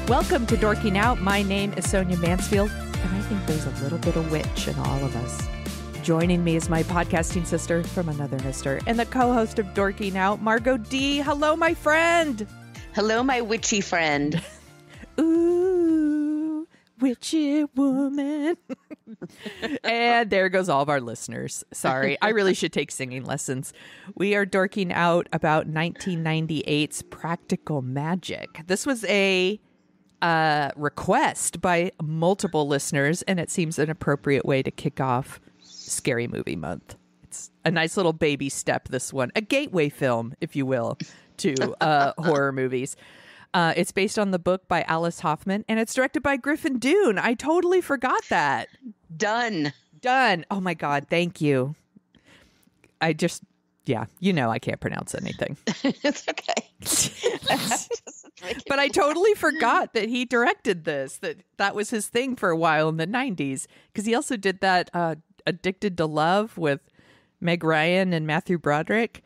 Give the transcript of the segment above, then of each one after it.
Welcome to Dorking Out. My name is Sonia Mansfield, and I think there's a little bit of witch in all of us. Joining me is my podcasting sister from another mister and the co-host of Dorking Out, Margo D. Hello, my friend. Hello, my witchy friend. Ooh, witchy woman. And there goes all of our listeners. Sorry, I really should take singing lessons. We are dorking out about 1998's Practical Magic. This was a request by multiple listeners, and it seems an appropriate way to kick off Scary Movie Month. It's a nice little baby step, this one. A gateway film, if you will, to horror movies. It's based on the book by Alice Hoffman, and it's directed by Griffin Dunne. I totally forgot that. Done. Oh, my God. Thank you. I can't pronounce anything. It's okay. But I totally forgot that he directed this, that was his thing for a while in the 90s. Because he also did that Addicted to Love with Meg Ryan and Matthew Broderick.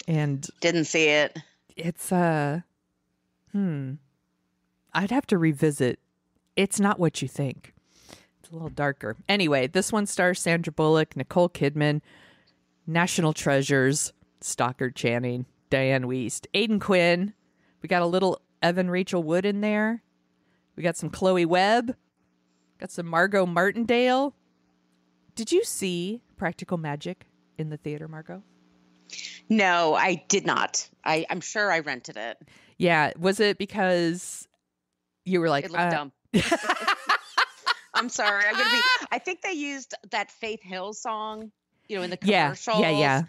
And didn't see it. It's, I'd have to revisit. It's not what you think. It's a little darker. Anyway, this one stars Sandra Bullock, Nicole Kidman, National Treasures, Stockard Channing, Diane Wiest, Aidan Quinn. We got a little Evan Rachel Wood in there. We got some Chloe Webb. Got some Margo Martindale. Did you see Practical Magic in the theater, Margo? No, I did not. I'm sure I rented it. Yeah. Was it because you were like, it looked dumb. I'm sorry. I think they used that Faith Hill song, in the commercials. Yeah.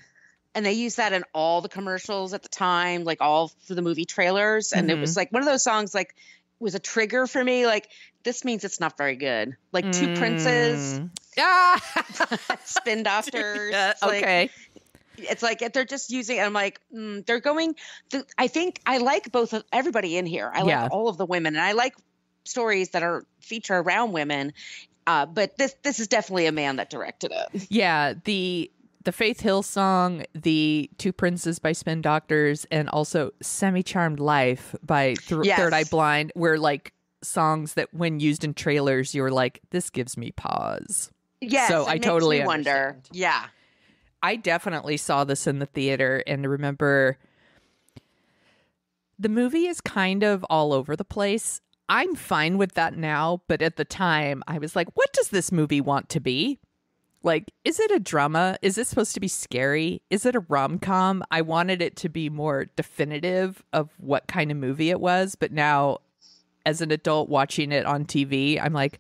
And they used that in all the commercials at the time, like all for the movie trailers. And it was like one of those songs, like, was a trigger for me. Like, this means it's not very good. Like Two Princes, Spin Doctors. Yeah, okay. It's like they're just using, I'm like, they're going. I think I like everybody in here. I like all of the women, and I like stories that feature around women. But this is definitely a man that directed it. Yeah, the Faith Hill song, the Two Princes by Spin Doctors, and also Semi-Charmed Life by Third Eye Blind were like songs that when used in trailers, you were like, this gives me pause. Yes, so I totally wonder. Yeah. I definitely saw this in the theater and remember the movie is kind of all over the place. I'm fine with that now, but at the time I was like, what does this movie want to be? Like, is it a drama? Is it supposed to be scary? Is it a rom-com? I wanted it to be more definitive of what kind of movie it was. But now, as an adult watching it on TV, I'm like,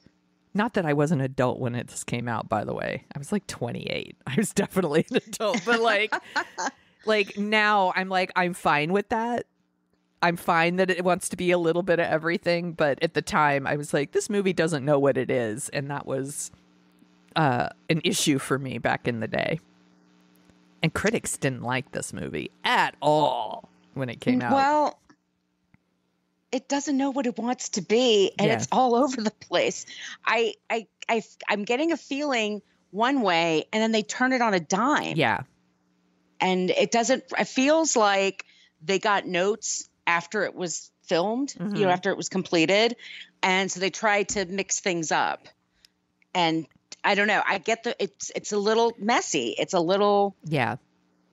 not that I was an adult when it just came out, by the way. I was like 28. I was definitely an adult. But like now, I'm like, I'm fine with that. I'm fine that it wants to be a little bit of everything. But at the time, I was like, this movie doesn't know what it is. And that was an issue for me back in the day. And critics didn't like this movie at all when it came out. Well, it doesn't know what it wants to be, and it's all over the place. I'm getting a feeling one way, and then they turn it on a dime. Yeah. And it feels like they got notes after it was filmed, after it was completed. And so they tried to mix things up. And I don't know. I get it's a little messy. It's a little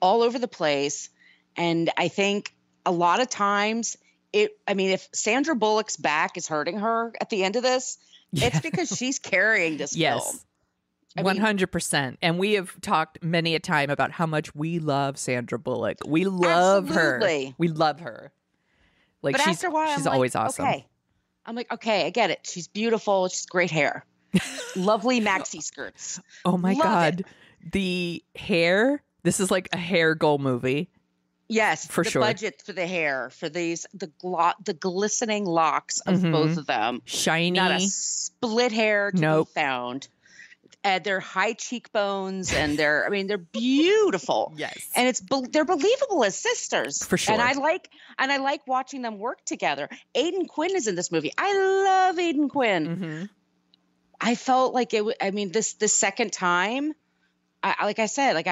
all over the place. And I think a lot of times if Sandra Bullock's back is hurting her at the end of this, it's because she's carrying this film. 100%. And we have talked many a time about how much we love Sandra Bullock. We love her. We love her. Like, but after a while, she's always awesome. Okay. I'm like, okay, I get it. She's beautiful. She's great hair. Lovely maxi skirts. Oh my God. The hair. This is like a hair goal movie. Yes, for sure. The budget for the hair, for the glistening locks of both of them. Shiny. Not a split hair to be found. They're high cheekbones, and they're beautiful. Yes, and they're believable as sisters for sure. And I like watching them work together. Aidan Quinn is in this movie. I love Aidan Quinn. I felt like this second time. Like I said,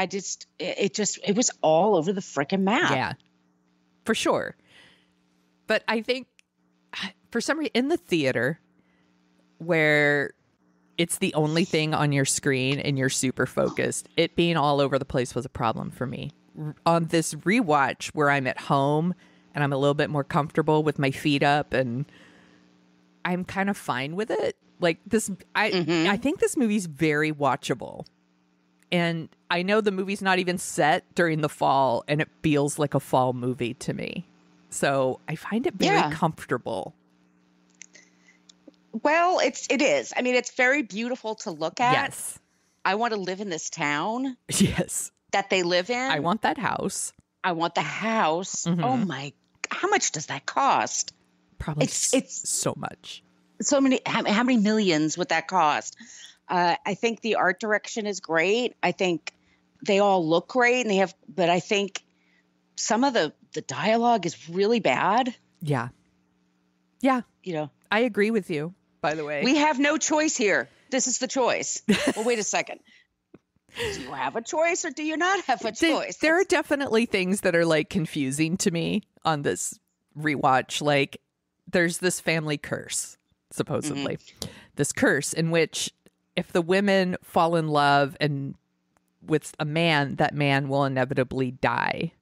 it was all over the frickin' map. Yeah, for sure. But I think for some reason, in the theater where it's the only thing on your screen and you're super focused, it being all over the place was a problem for me. On this rewatch where I'm at home and I'm a little bit more comfortable with my feet up and I'm kind of fine with it. Like this, I think this movie's very watchable. And I know the movie's not even set during the fall, and it feels like a fall movie to me. So I find it very comfortable. Well, it is. I mean, it's very beautiful to look at. Yes. I want to live in this town. Yes. That they live in. I want that house. I want the house. Oh my, how much does that cost? Probably it's so much. So many, how many millions would that cost? I think the art direction is great. I think they all look great but I think some of the dialogue is really bad. Yeah. Yeah. You know, I agree with you, by the way. We have no choice here. This is the choice. Well, wait a second. Do you have a choice or do you not have a choice? There are definitely things that are like confusing to me on this rewatch. Like there's this family curse, supposedly. This curse in which if the women fall in love and with a man, that man will inevitably die.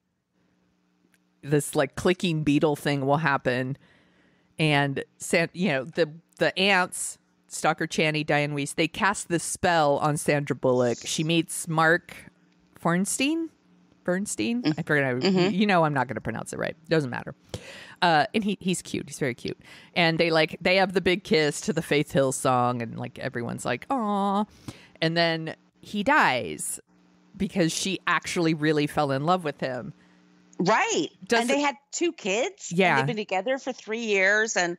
This like clicking beetle thing will happen. And, you know, the aunts, Stalker Channy, Diane Weiss, they cast this spell on Sandra Bullock. She meets Mark Bernstein? I forget how, you know, I'm not going to pronounce it right. Doesn't matter. And he's cute. He's very cute. And they have the big kiss to the Faith Hill song, and like everyone's like, aw. And then he dies because she actually really fell in love with him. Right. And they had 2 kids. Yeah. And they've been together for 3 years, and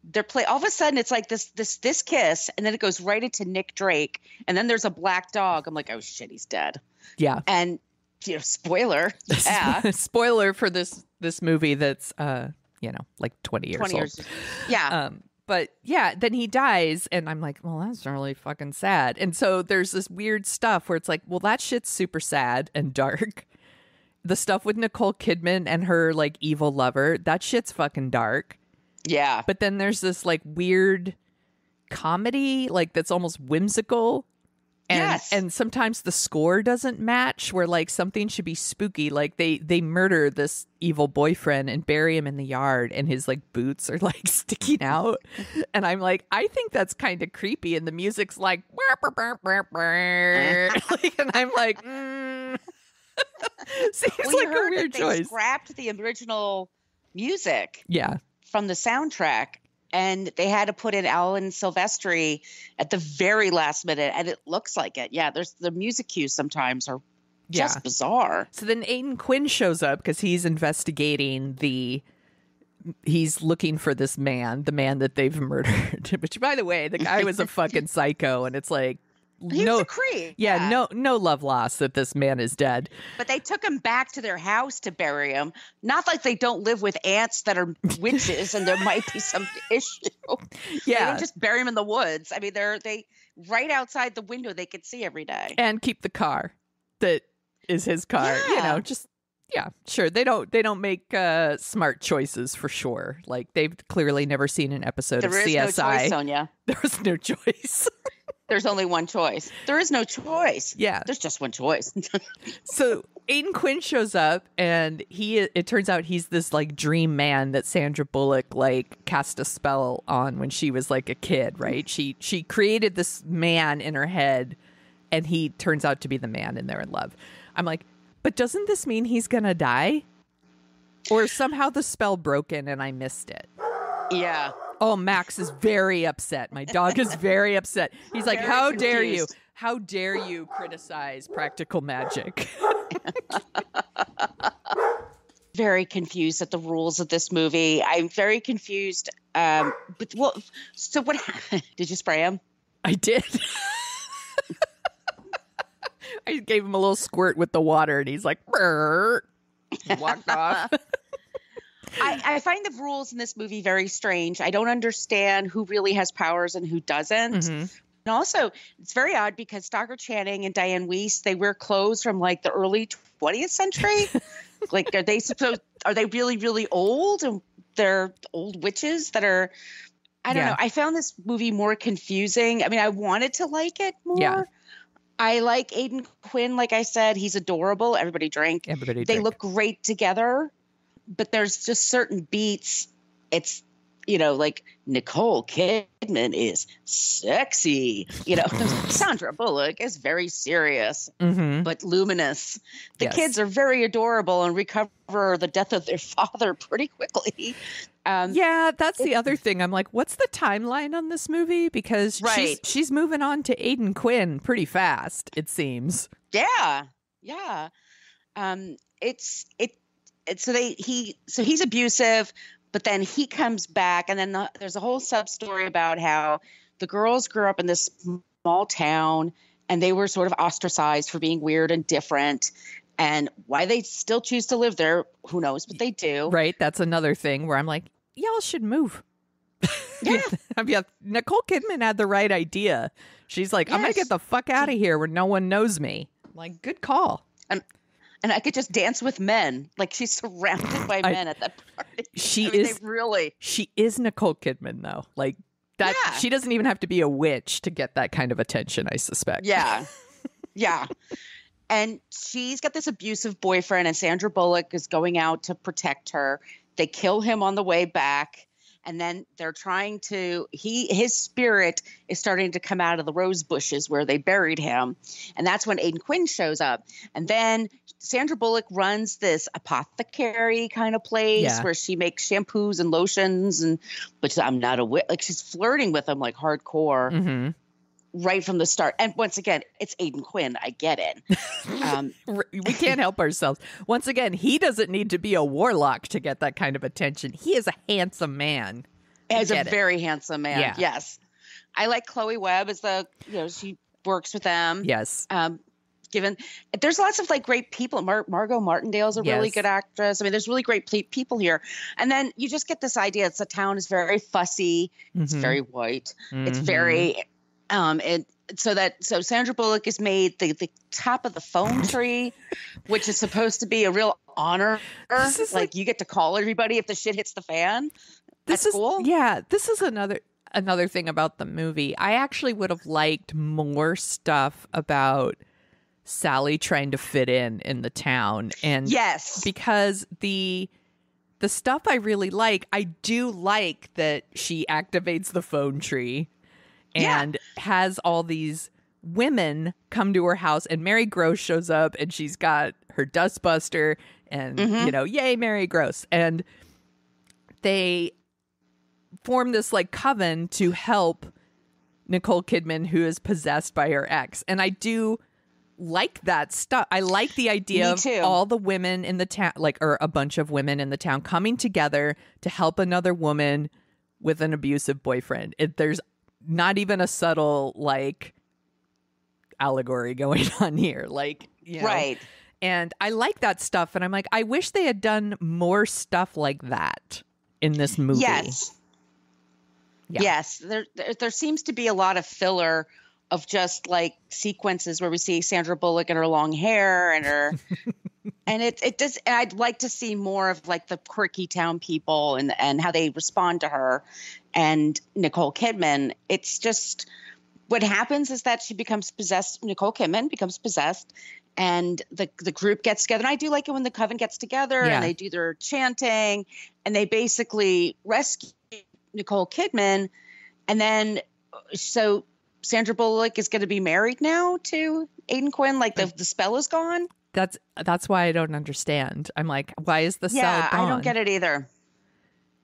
they're all of a sudden it's like this kiss, and then it goes right into Nick Drake, and then there's a black dog. I'm like, oh shit, he's dead. Yeah. And you know, spoiler. Yeah. Spoiler for this movie that's you know, like 20 years old. Yeah. But yeah, then he dies, and I'm like, well, that's really fucking sad. And so there's this weird stuff where it's like, well, that shit's super sad and dark. The stuff with Nicole Kidman and her like evil lover, that shit's fucking dark. Yeah. But then there's this like weird comedy, like that's almost whimsical. And sometimes the score doesn't match, where like something should be spooky. Like they murder this evil boyfriend and bury him in the yard, and his like boots are like sticking out. And I'm like, I think that's kind of creepy. And the music's like, like, and I'm like, seems like a weird choice. They scrapped the original music. Yeah. From the soundtrack. And they had to put in Alan Silvestri at the very last minute, and it looks like it. Yeah, there's the music cues sometimes are just bizarre. So then Aidan Quinn shows up because he's investigating he's looking for this man, the man that they've murdered. Which, by the way, the guy was a fucking psycho, and it's like, he was a creep. Yeah, no love lost that this man is dead. But they took him back to their house to bury him. Not like they don't live with aunts that are witches and there might be some issue. Yeah. They don't just bury him in the woods. I mean, they right outside the window they could see every day. And keep the car that is his car. Yeah. You know, just sure. They don't make smart choices for sure. Like they've clearly never seen an episode of CSI. There is no choice, Sonia. There was no choice. There's only one choice. There is no choice. Yeah. There's just one choice. So Aidan Quinn shows up, and it turns out he's this like dream man that Sandra Bullock like cast a spell on when she was like a kid, right? She created this man in her head, and he turns out to be the man, and they're in love. I'm like, but doesn't this mean he's gonna die? Or somehow the spell broken and I missed it? Yeah. Oh, Max is very upset. My dog is very upset. He's like, how dare you? How dare you criticize practical magic? Very confused at the rules of this movie. I'm very confused. So what happened? Did you spray him? I did. I gave him a little squirt with the water, and he's like, brrr. He walked off. I find the rules in this movie very strange. I don't understand who really has powers and who doesn't. Mm-hmm. And also, it's very odd because Stalker Channing and Diane Weiss, they wear clothes from like the early 20th century. Like, are they really, really old? And they're old witches that are, I don't know. I found this movie more confusing. I mean, I wanted to like it more. Yeah. I like Aidan Quinn. Like I said, he's adorable. Everybody drink. They look great together, but there's just certain beats. It's, like Nicole Kidman is sexy. Sandra Bullock is very serious, but luminous. The kids are very adorable and recover the death of their father pretty quickly. That's the other thing. I'm like, what's the timeline on this movie? Because she's moving on to Aidan Quinn pretty fast, it seems. Yeah. So he's abusive. But then he comes back, and then there's a whole sub-story about how the girls grew up in this small town, and they were sort of ostracized for being weird and different. And why they still choose to live there, who knows? But they do. Right. That's another thing where I'm like, y'all should move. Yeah. Nicole Kidman had the right idea. She's like, I'm going to get the fuck out of here where no one knows me. I'm like, good call. And I could just dance with men. Like, she's surrounded by men at that party. She is Nicole Kidman, though. Like, that. Yeah. She doesn't even have to be a witch to get that kind of attention, I suspect. Yeah. And she's got this abusive boyfriend, and Sandra Bullock is going out to protect her. They kill him on the way back. And then they're trying to, his spirit is starting to come out of the rose bushes where they buried him. And that's when Aidan Quinn shows up. And then Sandra Bullock runs this apothecary kind of place where she makes shampoos and lotions. But I'm not a witch. Like, she's flirting with him like hardcore right from the start. And once again, it's Aidan Quinn. I get it. We can't help ourselves. Once again, he doesn't need to be a warlock to get that kind of attention. He is a handsome man. He's a very handsome man. Yeah. Yes. I like Chloe Webb as she works with them. Yes. There's lots of like great people. Margo Martindale's a really good actress. I mean, there's really great people here. And then you just get this idea. The town is very fussy. It's very white. It's very, so Sandra Bullock is made the top of the phone tree, which is supposed to be a real honor. Like, you get to call everybody if the shit hits the fan. That's cool. Yeah. This is another thing about the movie. I actually would have liked more stuff about Sally trying to fit in the town. And because the stuff I really like, I do like that she activates the phone tree and has all these women come to her house, and Mary Gross shows up, and she's got her dustbuster and, yay, Mary Gross. And they form this like coven to help Nicole Kidman, who is possessed by her ex. And I do like that stuff. I like the idea of all the women in the town, or a bunch of women in the town coming together to help another woman with an abusive boyfriend. There's not even a subtle allegory going on here. Right. And I like that stuff. And I'm like, I wish they had done more stuff like that in this movie. Yes. Yeah. Yes. There seems to be a lot of filler of just like sequences where we see Sandra Bullock and her long hair and her, and it does. And I'd like to see more of like the quirky town people and how they respond to her and Nicole Kidman. It's just, what happens is that she becomes possessed. Nicole Kidman becomes possessed, and the group gets together. And I do like it when the coven gets together and they do their chanting, and they basically rescue Nicole Kidman. And then, so Sandra Bullock is going to be married now to Aidan Quinn. Like the spell is gone. That's why I don't understand. I'm like, why is the spell gone? I don't get it either.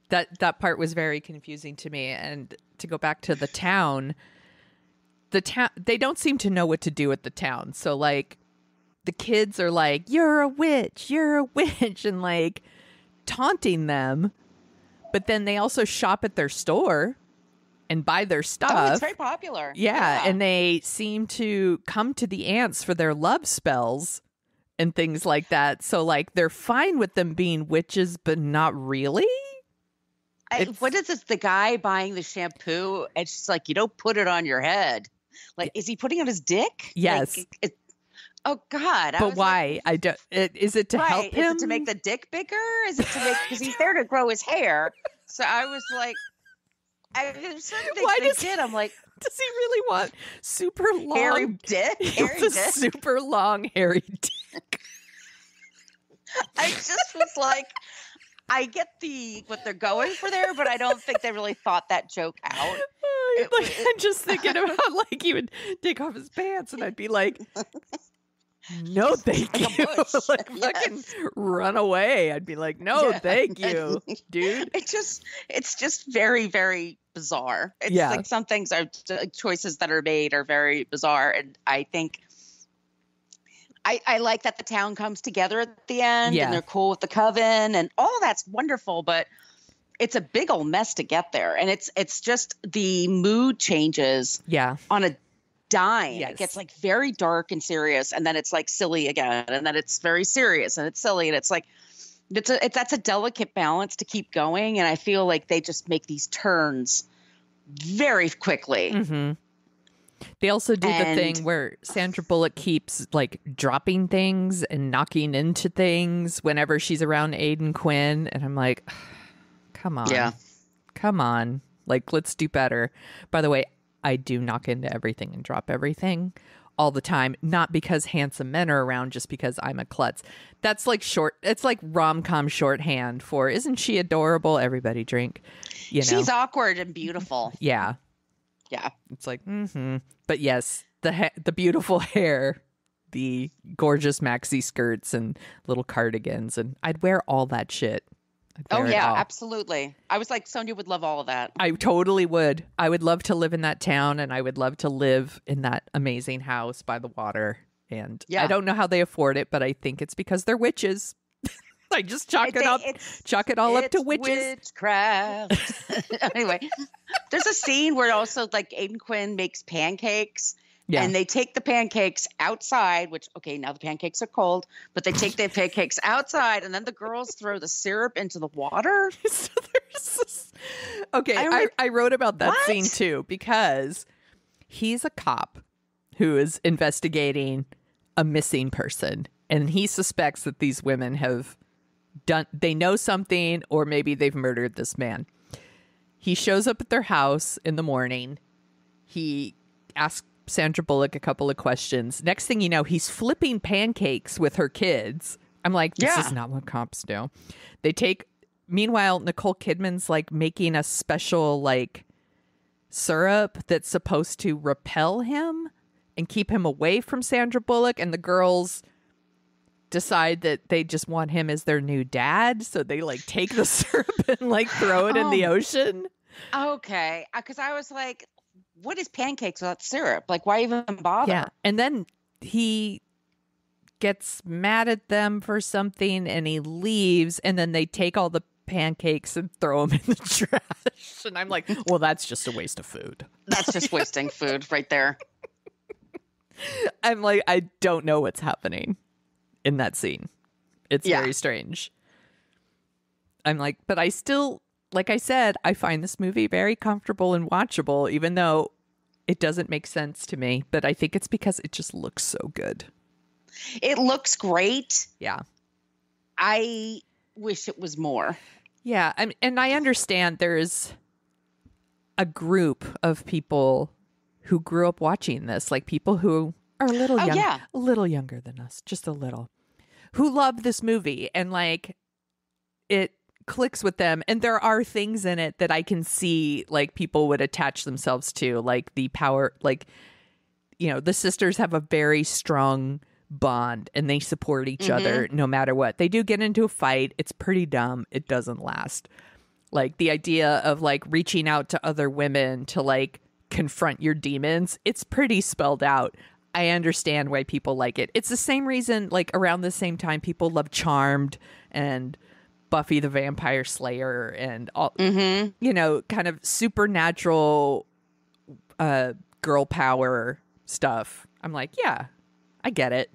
That part was very confusing to me. And to go back to the town, they don't seem to know what to do with the town. So like the kids are like, you're a witch, and like taunting them. But then they also shop at their store and buy their stuff. Oh, it's very popular. Yeah, and they seem to come to the ants for their love spells and things like that. So, like, they're fine with them being witches, but not really? What is this? The guy buying the shampoo, it's just like, you don't put it on your head. Like, is he putting it on his dick? Yes. Like, Oh God. But why? Like, I don't. Is it to help him? Is it to make the dick bigger? Is it to make, because he's there to grow his hair. So I was like, there's certain things they did. I'm like, does he really want super long hairy dick? Hairy dick? Super long hairy dick. I just was like, I get what they're going for there, but I don't think they really thought that joke out. I'm just thinking about like he would take off his pants, and I'd be like, "No, thank you." Like fucking run away. I'd be like, "No, thank you, dude." It's just very, very bizarre. It's like some things are choices that are made are very bizarre, and I think. I like that the town comes together at the end and they're cool with the coven and all that's wonderful, but it's a big old mess to get there. And it's just the mood changes on a dime. Yes. It gets like very dark and serious, and then it's like silly again, and then it's very serious and it's silly, and it's like that's a delicate balance to keep going. And I feel like they just make these turns very quickly. Mm-hmm. They also do the thing where Sandra Bullock keeps like dropping things and knocking into things whenever she's around Aidan Quinn. And I'm like, come on. Yeah. Come on. Like, let's do better. By the way, I do knock into everything and drop everything all the time. Not because handsome men are around, just because I'm a klutz. That's like it's like rom-com shorthand for, isn't she adorable? Everybody drink. You know? She's awkward and beautiful. Yeah. Yeah. It's like, But yes, the beautiful hair, the gorgeous maxi skirts and little cardigans. And I'd wear all that shit. Oh, yeah, absolutely. I was like, Sonia would love all of that. I totally would. I would love to live in that town, and I would love to live in that amazing house by the water. And I don't know how they afford it, but I think it's because they're witches. I just chalk it all up to witches. Witchcraft. Anyway, there's a scene where also like Aidan Quinn makes pancakes, and they take the pancakes outside, which, okay, now the pancakes are cold, but they take the pancakes outside, and then the girls throw the syrup into the water. So I wrote about that scene too, because he's a cop who is investigating a missing person, and he suspects that these women they know something, or maybe they've murdered this man. He shows up at their house in the morning. He asks Sandra Bullock a couple of questions. Next thing you know, he's flipping pancakes with her kids. I'm like, this is not what cops do. Meanwhile, Nicole Kidman's like making a special like syrup that's supposed to repel him and keep him away from Sandra Bullock, and the girls decide that they just want him as their new dad, so they like take the syrup and like throw it in the ocean. Okay, because I was like, what is pancakes without syrup? Like, why even bother? Yeah, and then he gets mad at them for something and he leaves, and then they take all the pancakes and throw them in the trash, and I'm like, well, that's just a waste of food. That's just wasting food right there. I'm like, I don't know what's happening in that scene. It's very strange. I'm like, but I still, like I said, I find this movie very comfortable and watchable, even though it doesn't make sense to me. But I think it's because it just looks so good. It looks great. Yeah. I wish it was more. Yeah. And I understand there's a group of people who grew up watching this, like people who are a little younger than us, just a little, who love this movie, and like it clicks with them. And there are things in it that I can see like people would attach themselves to, like the power, like, you know, the sisters have a very strong bond and they support each other no matter what. They do get into a fight. It's pretty dumb. It doesn't last. Like the idea of like reaching out to other women to like confront your demons, it's pretty spelled out. I understand why people like it. It's the same reason, like around the same time, people love Charmed and Buffy the Vampire Slayer and all, you know, kind of supernatural girl power stuff. I'm like, yeah, I get it.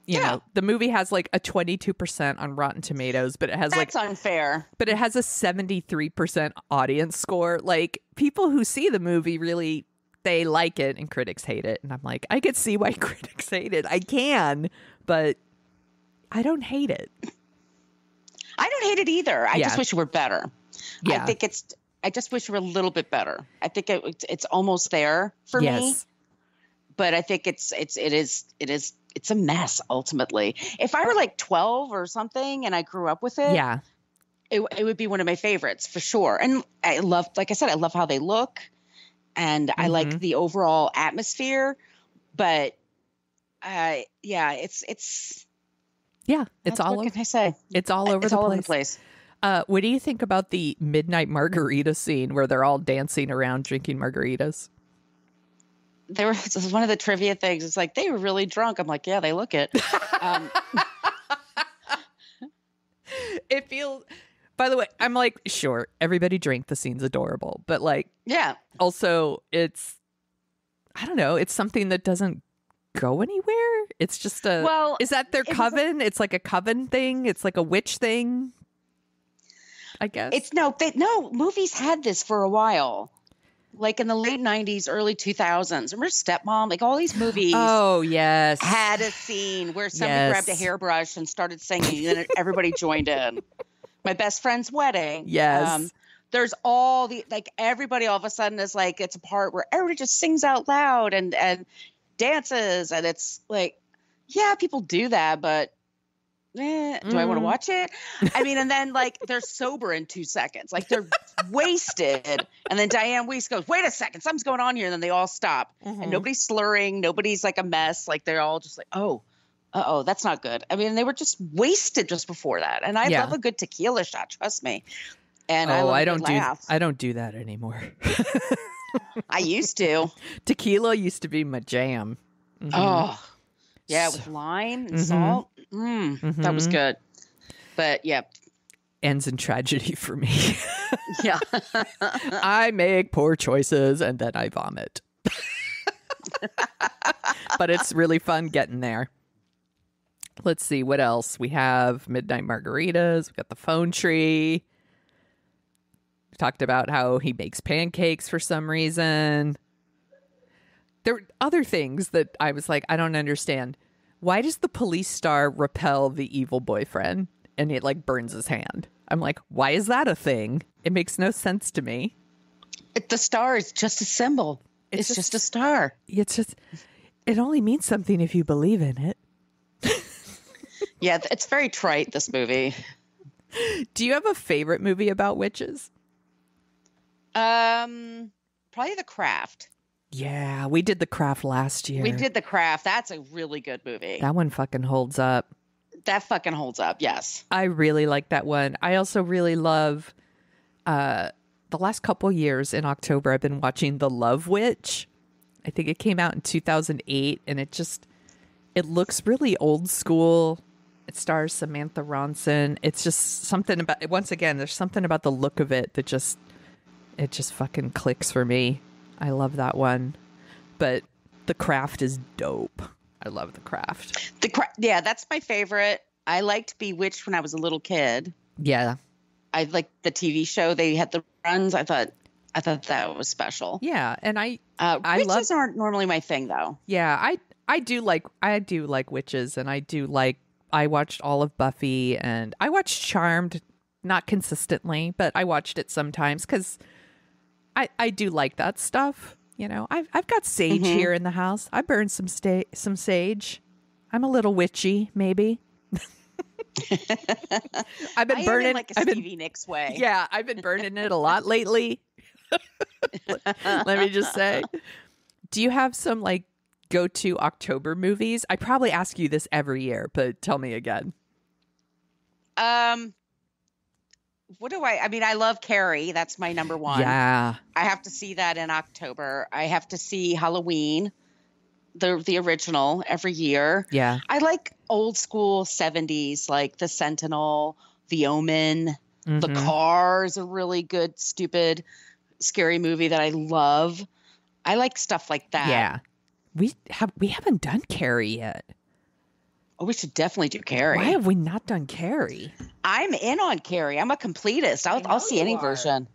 You know, the movie has like a 22% on Rotten Tomatoes, but it has That's unfair. But it has a 73% audience score. Like people who see the movie really they like it and critics hate it. And I'm like, I could see why critics hate it. I can, but I don't hate it. I don't hate it either. I just wish it were better. Yeah. I just wish it were a little bit better. I think it's almost there for me, but I think it's a mess ultimately. If I were like 12 or something and I grew up with it, it would be one of my favorites for sure. And I love, like I said, I love how they look, and I like the overall atmosphere. But it's all. What can I say? It's all over the place. What do you think about the midnight margarita scene where they're all dancing around drinking margaritas? This is one of the trivia things. It's like, they were really drunk. I'm like, yeah, they look it. It feels, by the way, I'm like, sure, everybody drank. The scene's adorable. But like, also it's, I don't know, it's something that doesn't go anywhere. It's just is that their coven? It's like a coven thing. It's like a witch thing, I guess. It's movies had this for a while. Like in the late 90s, early 2000s. Remember Stepmom? Like all these movies. Oh, yes. Had a scene where somebody grabbed a hairbrush and started singing, and then everybody joined in. My Best Friend's Wedding. Yes. There's all everybody all of a sudden is like, it's a part where everybody just sings out loud and dances. And it's like, yeah, people do that, but do I want to watch it? I mean, and then like they're sober in 2 seconds, like they're wasted. And then Diane Weiss goes, wait a second, something's going on here. And then they all stop and nobody's slurring. Nobody's like a mess. Like they're all just like, oh, that's not good. I mean, they were just wasted just before that. And I love a good tequila shot. Trust me. And I don't do that anymore. I used to. Tequila used to be my jam. Oh, yeah, with lime and salt. That was good. But yeah. Ends in tragedy for me. Yeah. I make poor choices and then I vomit. But it's really fun getting there. Let's see what else. We have midnight margaritas. We got the phone tree. We talked about how he makes pancakes for some reason. There were other things that I was like, I don't understand. Why does the police star repel the evil boyfriend and it like burns his hand? I'm like, why is that a thing? It makes no sense to me. The star is just a symbol. It's just a star. It only means something if you believe in it. Yeah, it's very trite, this movie. Do you have a favorite movie about witches? Probably The Craft. Yeah, we did The Craft last year. We did The Craft. That's a really good movie. That one fucking holds up. That fucking holds up, yes. I really like that one. I also really love, the last couple years in October, I've been watching The Love Witch. I think it came out in 2008, and it looks really old school. It stars Samantha Ronson. It's just something about, once again, there's something about the look of it that it just fucking clicks for me. I love that one. But The Craft is dope. I love The Craft. Yeah, that's my favorite. I liked Bewitched when I was a little kid. Yeah. I liked the TV show. They had the runs. I thought that was special. Yeah, and witches aren't normally my thing though. Yeah, I do like witches, and I watched all of Buffy, and I watched Charmed, not consistently, but I watched it sometimes because I do like that stuff. You know, I've got sage here in the house. I burned some sage. I'm a little witchy, maybe. I've been burning like a Stevie Nicks way. Yeah, I've been burning it a lot lately. Let me just say. Do you have some like go-to October movies? I probably ask you this every year, but tell me again. What do I mean, I love Carrie. That's my number one. Yeah. I have to see that in October. I have to see Halloween, the original, every year. Yeah. I like old school 70s, like The Sentinel, The Omen. The Car is a really good, stupid, scary movie that I love. I like stuff like that. Yeah. We haven't done Carrie yet. Oh, we should definitely do Carrie. Why have we not done Carrie? I'm in on Carrie. I'm a completist. I'll see any version.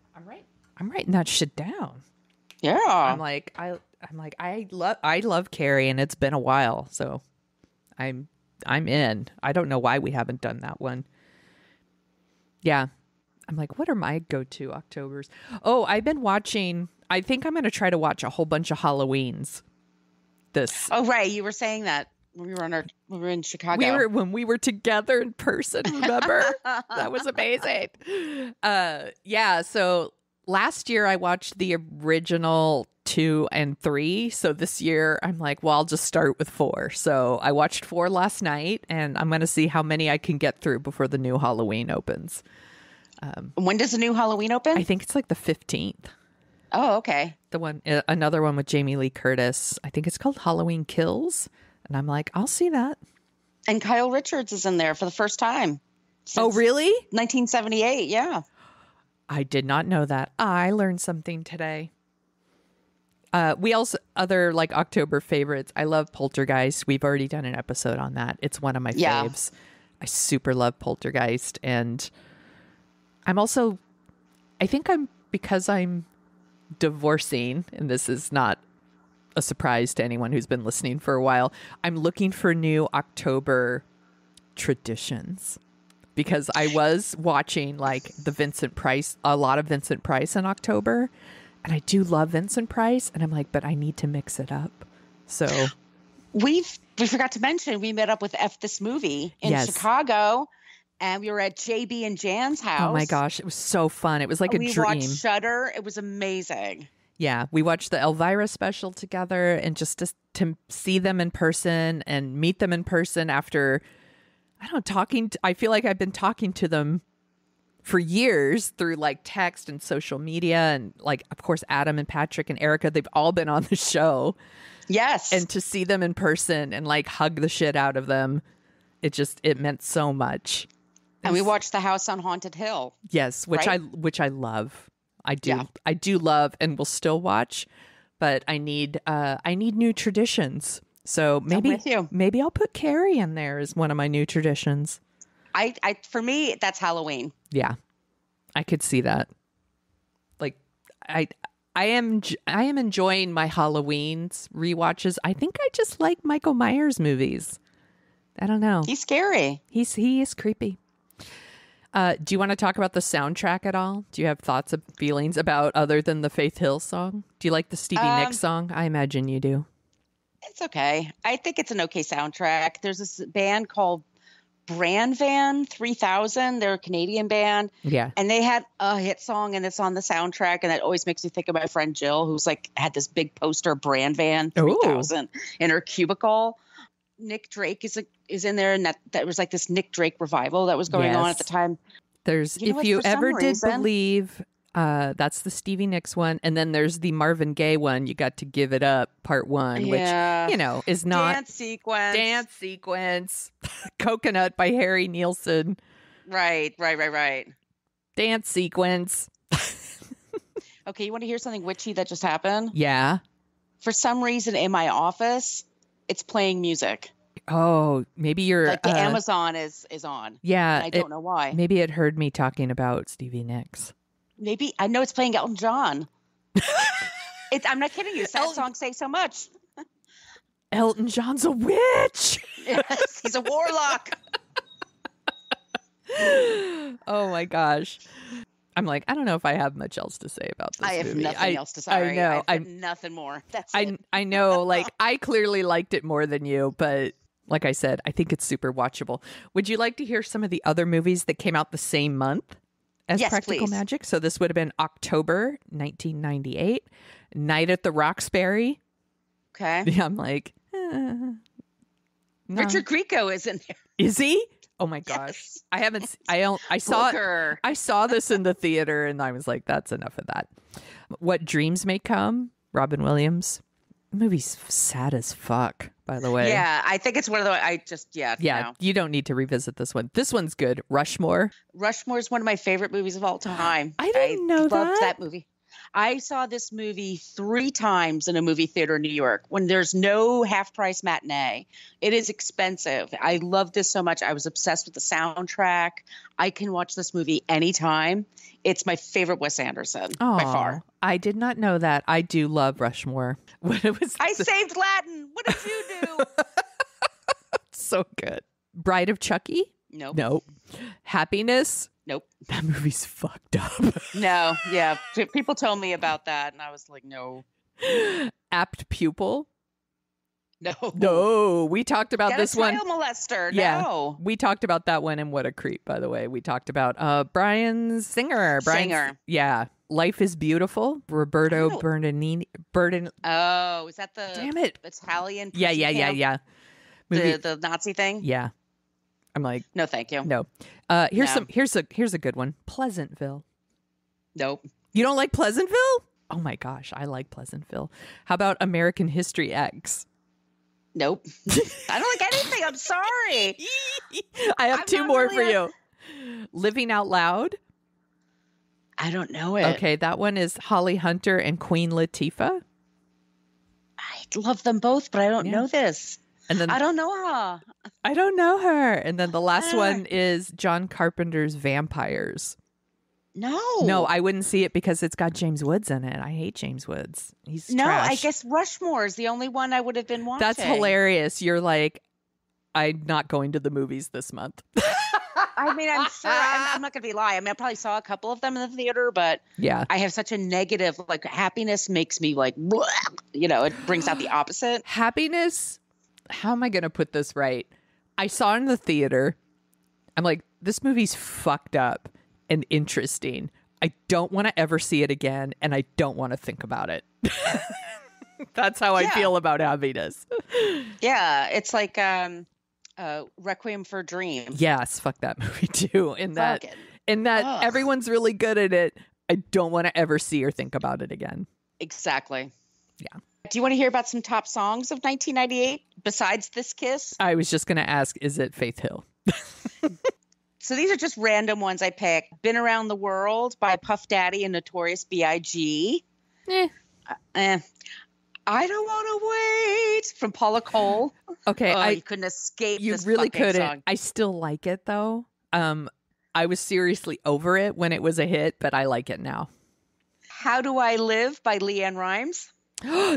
I'm writing that shit down. Yeah. I'm like, I'm like, I love Carrie, and it's been a while, so I'm in. I don't know why we haven't done that one. Yeah. I'm like, what are my go-to Octobers? Oh, I've been watching, I think I'm going to try to watch a whole bunch of Halloweens. Oh, right. You were saying that when we were in Chicago. When we were together in person, remember? That was amazing. Yeah, so last year I watched the original 2 and 3. So this year I'm like, well, I'll just start with 4. So I watched 4 last night, and I'm going to see how many I can get through before the new Halloween opens. When does the new Halloween open? I think it's like the 15th. Oh, okay. Another one with Jamie Lee Curtis. I think it's called Halloween Kills. And I'm like, I'll see that. And Kyle Richards is in there for the first time. Oh, really? 1978, yeah. I did not know that. I learned something today. We also, other like October favorites. I love Poltergeist. We've already done an episode on that. It's one of my faves. I super love Poltergeist. And because I'm divorcing, and this is not a surprise to anyone who's been listening for a while, I'm looking for new October traditions, because I was watching like a lot of Vincent Price in October, and I do love Vincent Price, and I'm like, but I need to mix it up. So we forgot to mention, we met up with F This Movie in Chicago. And we were at JB and Jan's house. Oh my gosh, it was so fun. It was like a dream. We watched Shudder. It was amazing. Yeah, we watched the Elvira special together, and just to see them in person and meet them in person after, I feel like I've been talking to them for years through like text and social media, and like, of course, Adam and Patrick and Erica, they've all been on the show. Yes. And to see them in person and like hug the shit out of them, it meant so much. And we watched The House on Haunted Hill. Yes, which I love. I do love, and will still watch, but I need new traditions. So maybe I'll put Carrie in there as one of my new traditions. For me, that's Halloween. Yeah, I could see that. Like I am enjoying my Halloween's rewatches. I think I just like Michael Myers movies. I don't know. He's scary. He is creepy. Do you want to talk about the soundtrack at all? Do you have thoughts and feelings about, other than the Faith Hill song? Do you like the Stevie Nicks song? I imagine you do. It's okay. I think it's an okay soundtrack. There's this band called Brand Van 3000. They're a Canadian band. Yeah. And they had a hit song, and it's on the soundtrack. And that always makes me think of my friend Jill, who's like had this big poster of Brand Van 3000 in her cubicle. Nick Drake is in there, and that was like this Nick Drake revival that was going on at the time. There's, if you ever did believe, that's the Stevie Nicks one, and then there's the Marvin Gaye one, You Got to Give It Up, Part 1, which is not Dance Sequence. Coconut by Harry Nilsson. Right. Dance Sequence. Okay, you want to hear something witchy that just happened? Yeah. For some reason in my office, it's playing music. Oh, maybe you're like the Amazon is on. Yeah, I don't know why. Maybe it heard me talking about Stevie Nicks. Maybe I know it's playing Elton John. I'm not kidding you. Sad songs say so much. Elton John's a witch. Yes, he's a warlock. Oh my gosh. I'm like, I don't know if I have much else to say about this movie. I have nothing else to say. I know. I have nothing more. That's it. I know. Like, I clearly liked it more than you, but like I said, I think it's super watchable. Would you like to hear some of the other movies that came out the same month as Practical Magic? So this would have been October 1998. Night at the Roxbury. Okay. Yeah, I'm like, no. Richard Grieco is in there. Is he? Oh my gosh. Yes. I saw it. I saw this in the theater, and I was like, that's enough of that. What Dreams May Come, Robin Williams. The movie's sad as fuck, by the way. Yeah, I think it's one of the, Yeah, no. You don't need to revisit this one. This one's good. Rushmore. Rushmore is one of my favorite movies of all time. I didn't know that. I loved that movie. I saw this movie 3 times in a movie theater in New York when there's no half-price matinee. It is expensive. I love this so much. I was obsessed with the soundtrack. I can watch this movie anytime. It's my favorite Wes Anderson by far. I did not know that. I do love Rushmore. I saved Latin. What did you do? So good. Bride of Chucky? Nope. Nope. Happiness? Nope. That movie's fucked up. No. Yeah. People told me about that, and I was like, no. Apt Pupil? No. No. We talked about Get this a one. child molester. Yeah. No. We talked about that one, and what a creep, by the way. We talked about Brian Singer. Singer. Yeah. Life is Beautiful. Roberto Oh. Bernardini. Oh, is that the Damn it. Italian? Yeah. Movie. The Nazi thing? Yeah. I'm like, No, thank you. no. Here's a good one. Pleasantville. Nope. You don't like Pleasantville? Oh my gosh, I like Pleasantville. How about American History X? Nope. I don't like anything. I'm sorry. I have I'm 2 not more really for you. Living Out Loud. I don't know it. Okay, that one is Holly Hunter and Queen Latifah. I love them both, but I don't know this. And then I don't know her. I don't know her. And then the last one is John Carpenter's Vampires. No, I wouldn't see it because it's got James Woods in it. I hate James Woods. He's trash. I guess Rushmore is the only one I would have been watching. That's hilarious. You're like, I'm not going to the movies this month. I mean, I'm sure. I'm not going to be lying. I mean, I probably saw a couple of them in the theater, but yeah, I have such a negative, like, happiness makes me like, bleh, it brings out the opposite. Happiness. How am I going to put this right? I saw it in the theater. I'm like, this movie's fucked up and interesting. I don't want to ever see it again, and I don't want to think about it. That's how I feel about happiness. Yeah, it's like Requiem for a Dream. Yes, fuck that movie too. In that everyone's really good at it. I don't want to ever see or think about it again. Exactly. Yeah. Do you want to hear about some top songs of 1998 besides This Kiss? I was just going to ask, is it Faith Hill? So these are just random ones I picked. Been Around the World by Puff Daddy and Notorious B.I.G. I Don't Want to Wait from Paula Cole. Okay. You couldn't escape You this really fucking couldn't. song. I still like it though. I was seriously over it when it was a hit, but I like it now. How Do I Live by Leanne Rimes.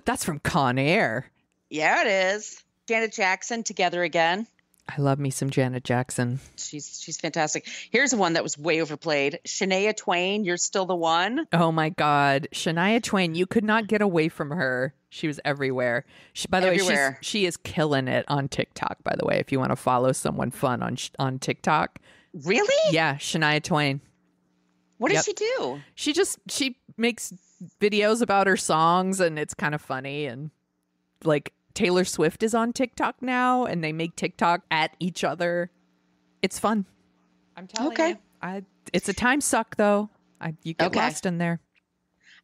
That's from Con Air. Yeah, it is. Janet Jackson, Together Again. I love me some Janet Jackson. She's fantastic. Here's one that was way overplayed. Shania Twain, You're Still the One. Oh my God. Shania Twain, you could not get away from her. She was everywhere. By the way, she is killing it on TikTok, by the way, if you want to follow someone fun on TikTok. Really? Yeah, Shania Twain. What does she do? She makes videos about her songs, and it's kind of funny. And like Taylor Swift is on TikTok now, and they make TikTok at each other. It's fun. I'm telling you. It's a time suck though. You get lost in there.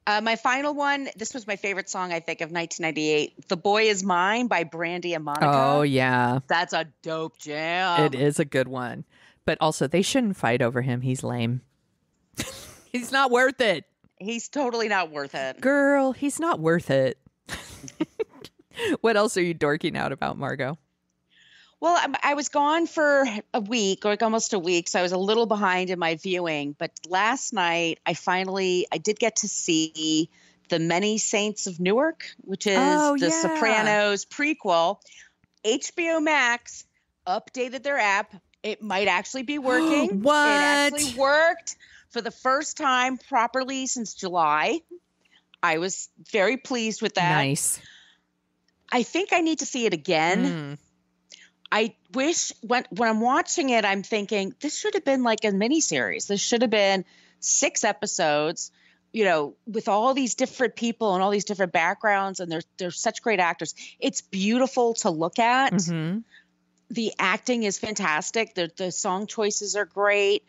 My final one, this was my favorite song, I think, of 1998. The Boy Is Mine by Brandy and Monica. Oh, yeah. That's a dope jam. It is a good one. But also, they shouldn't fight over him. He's lame. He's not worth it. He's totally not worth it. Girl, he's not worth it. What else are you dorking out about, Margo? Well, I was gone for a week, or like almost a week, so I was a little behind in my viewing. But last night, I did get to see The Many Saints of Newark, which is the Sopranos prequel. HBO Max updated their app. It might actually be working. What? It actually worked for the first time properly since July. I was very pleased with that. Nice. I think I need to see it again. I wish when I'm watching it, I'm thinking this should have been like a miniseries. This should have been 6 episodes, with all these different people and all these different backgrounds. And they're such great actors. It's beautiful to look at. Mm-hmm. The acting is fantastic. The song choices are great.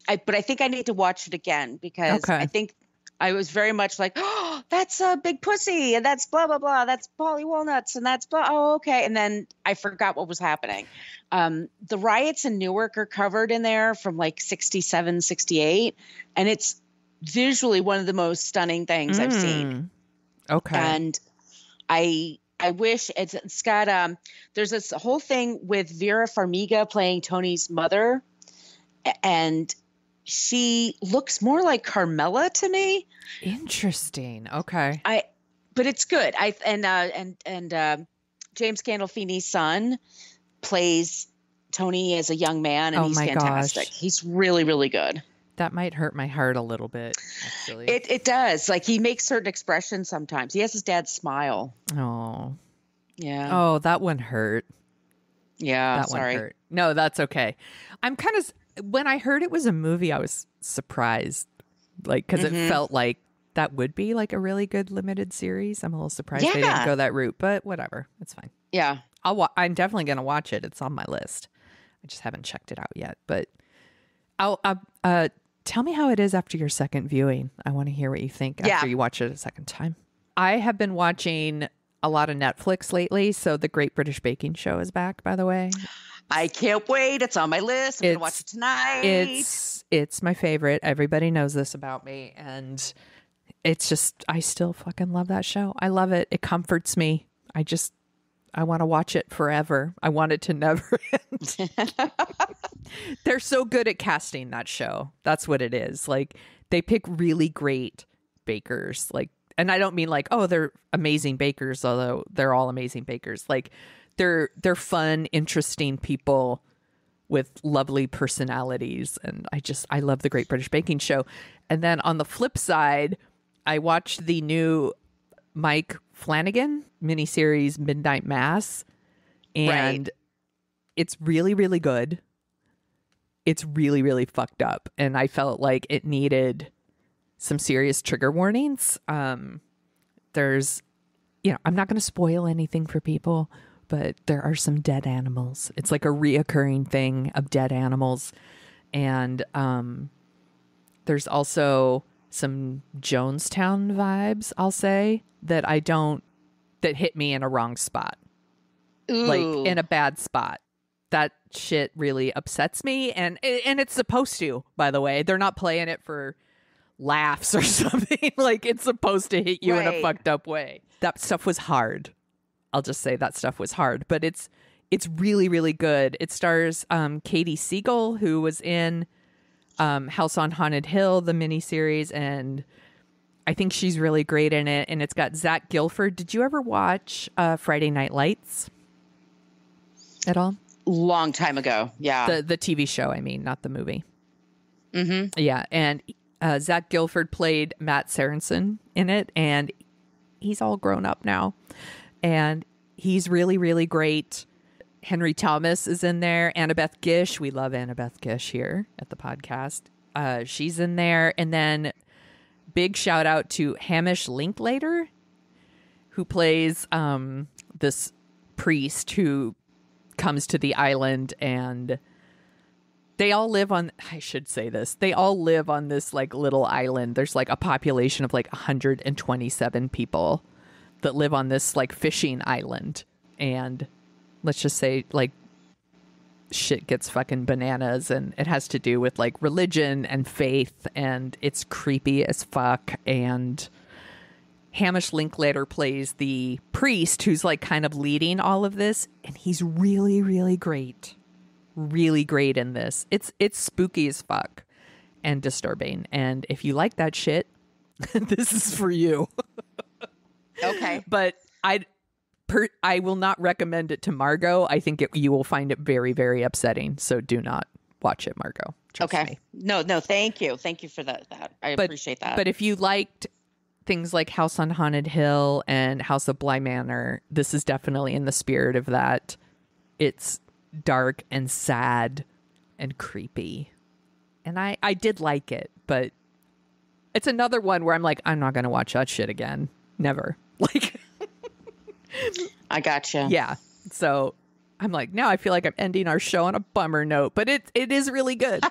But I think I need to watch it again because I think I was very much like, oh, that's a Big Pussy, and that's blah, blah, blah. That's Polly Walnuts, and that's blah. Oh, okay. And then I forgot what was happening. The riots in Newark are covered in there from like 67, 68. And it's visually one of the most stunning things I've seen. Okay. And I wish it's got there's this whole thing with Vera Farmiga playing Tony's mother, and she looks more like Carmela to me. Interesting. Okay. But it's good. James Gandolfini's son plays Tony as a young man, and he's fantastic. Gosh. He's really, really good. That might hurt my heart a little bit, actually. It does. Like, he makes certain expressions sometimes. He has his dad's smile. Oh. Yeah. Oh, that one hurt. Yeah, that sorry. one hurt. No, that's okay. I'm kind of, when I heard it was a movie, I was surprised. Like, because it felt like that would be like a really good limited series. I'm a little surprised they didn't go that route, but whatever. It's fine. Yeah. I'm definitely going to watch it. It's on my list. I just haven't checked it out yet, but tell me how it is after your second viewing. I want to hear what you think after you watch it a second time. I have been watching a lot of Netflix lately, so The Great British Baking Show is back, by the way. I can't wait. It's on my list. I'm going to watch it tonight. It's my favorite. Everybody knows this about me, and it's just, I still fucking love that show. I love it. It comforts me. I want to watch it forever. I want it to never end. They're so good at casting that show. That's what it is. Like, they pick really great bakers. Like, and I don't mean like, oh, they're amazing bakers, although they're all amazing bakers. Like, they're fun, interesting people with lovely personalities. And I love The Great British Baking Show. And then on the flip side, I watched the new Mike Flanagan miniseries Midnight Mass, and it's really, really good. It's really, really fucked up, and I felt like it needed some serious trigger warnings. There's, I'm not going to spoil anything for people, but there are some dead animals. It's like a reoccurring thing of dead animals, and there's also some Jonestown vibes, I'll say, that hit me in a wrong spot. Ooh. Like, in a bad spot. That shit really upsets me, and it's supposed to, by the way. They're not playing it for laughs or something. Like, it's supposed to hit you in a fucked up way. That stuff was hard. I'll just say that stuff was hard, but it's really, really good. It stars Katie Siegel, who was in House on Haunted Hill, the miniseries, and I think she's really great in it. And it's got Zach Gilford. Did you ever watch Friday Night Lights at all? Long time ago, yeah. The TV show, I mean, not the movie. Mm-hmm. Yeah, and Zach Gilford played Matt Sorensen in it, and he's all grown up now. And he's really, really great. Henry Thomas is in there. Annabeth Gish. We love Annabeth Gish here at the podcast. She's in there. And then big shout out to Hamish Linklater, who plays this priest who comes to the island, and they all live on, I should say this, they all live on this like little island. There's like a population of like 127 people that live on this like fishing island. And let's just say like shit gets fucking bananas, and it has to do with like religion and faith, and it's creepy as fuck. And Hamish Linklater plays the priest who's like kind of leading all of this, and he's really, really great. Really great in this. It's spooky as fuck and disturbing. And if you like that shit, this is for you. Okay. But I will not recommend it to Margo. I think you will find it very, very upsetting. So do not watch it, Margo. Trust me. No, thank you. Thank you for that. I appreciate that. But if you liked things like House on Haunted Hill and House of Bly Manor, this is definitely in the spirit of that. It's dark and sad and creepy. And I did like it, but it's another one where I'm like, I'm not going to watch that shit again. Never. Like, I gotcha. Yeah. So I'm like, now I feel like I'm ending our show on a bummer note, but it is really good.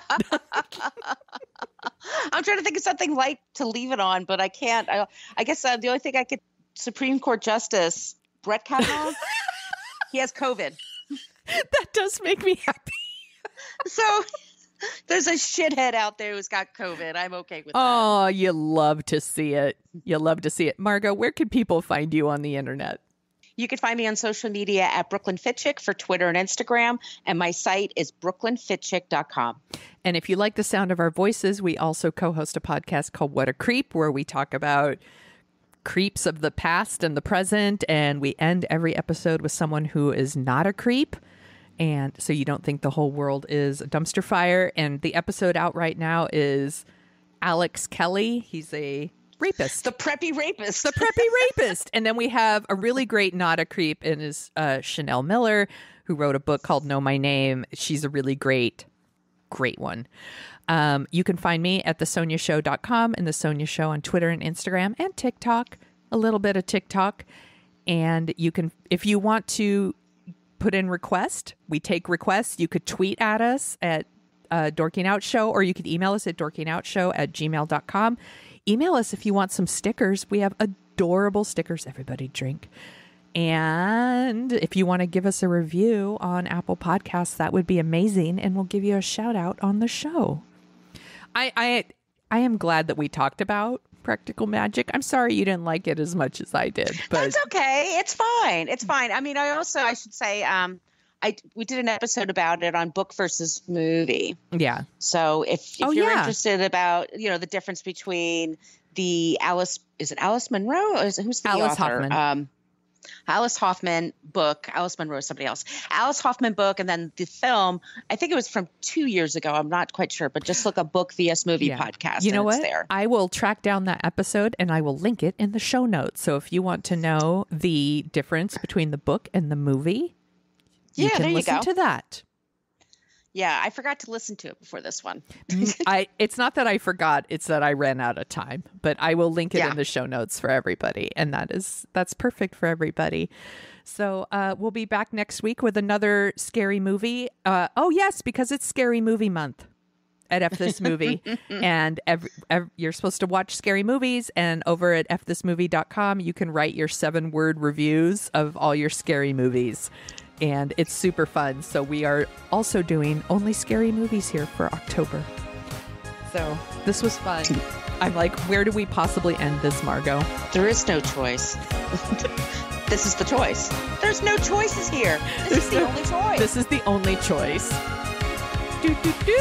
I'm trying to think of something light to leave it on, but I can't. I guess the only thing I could, Supreme Court Justice Brett Kavanaugh, he has COVID. That does make me happy. So There's a shithead out there who's got COVID. I'm okay with that. Oh, you love to see it. You love to see it. Margo, where can people find you on the internet? You can find me on social media at Brooklyn Fitchick for Twitter and Instagram, and my site is brooklynfitchick.com. And if you like the sound of our voices, we also co-host a podcast called What a Creep, where we talk about creeps of the past and the present, and we end every episode with someone who is not a creep. And so you don't think the whole world is a dumpster fire. And the episode out right now is Alex Kelly. He's a rapist. The preppy rapist. The preppy rapist. And then we have a really great not a creep and is Chanel Miller, who wrote a book called Know My Name. She's a really great one. You can find me at thesoniashow.com and The Sonia Show on Twitter and Instagram and TikTok, a little bit of TikTok. And you can, if you want to put in request, we take requests. You could tweet at us at Dorking Out Show, or you could email us at dorkingoutShow@gmail.com. Email us if you want some stickers. We have adorable stickers. Everybody drink. And if you want to give us a review on Apple Podcasts, that would be amazing. And we'll give you a shout out on the show. I am glad that we talked about Practical Magic. I'm sorry you didn't like it as much as I did. But that's okay. It's fine. It's fine. I mean, I should say, we did an episode about it on book versus movie. Yeah. So if you're interested about, the difference between is it Alice Munro? Or who's the Alice author? Hoffman. Alice Hoffman book. Alice Munro is somebody else. Alice Hoffman book, and then the film. I think it was from 2 years ago. I'm not quite sure, but just look up Book vs. Movie podcast. You know what? There. I will track down that episode and I will link it in the show notes. So if you want to know the difference between the book and the movie, you can listen to that. Yeah, I forgot to listen to it before this one. It's not that I forgot, it's that I ran out of time, but I will link it in the show notes for everybody. And that's perfect for everybody. So we'll be back next week with another scary movie. Yes, because it's Scary Movie Month at F This Movie. And you're supposed to watch scary movies. And over at fthismovie.com, you can write your 7-word reviews of all your scary movies. And it's super fun. So we are also doing only scary movies here for October. So this was fun. I'm like, where do we possibly end this, Margo? There is no choice. This is the choice. There's no choices here. This is the only choice. This is the only choice. Do, do, do.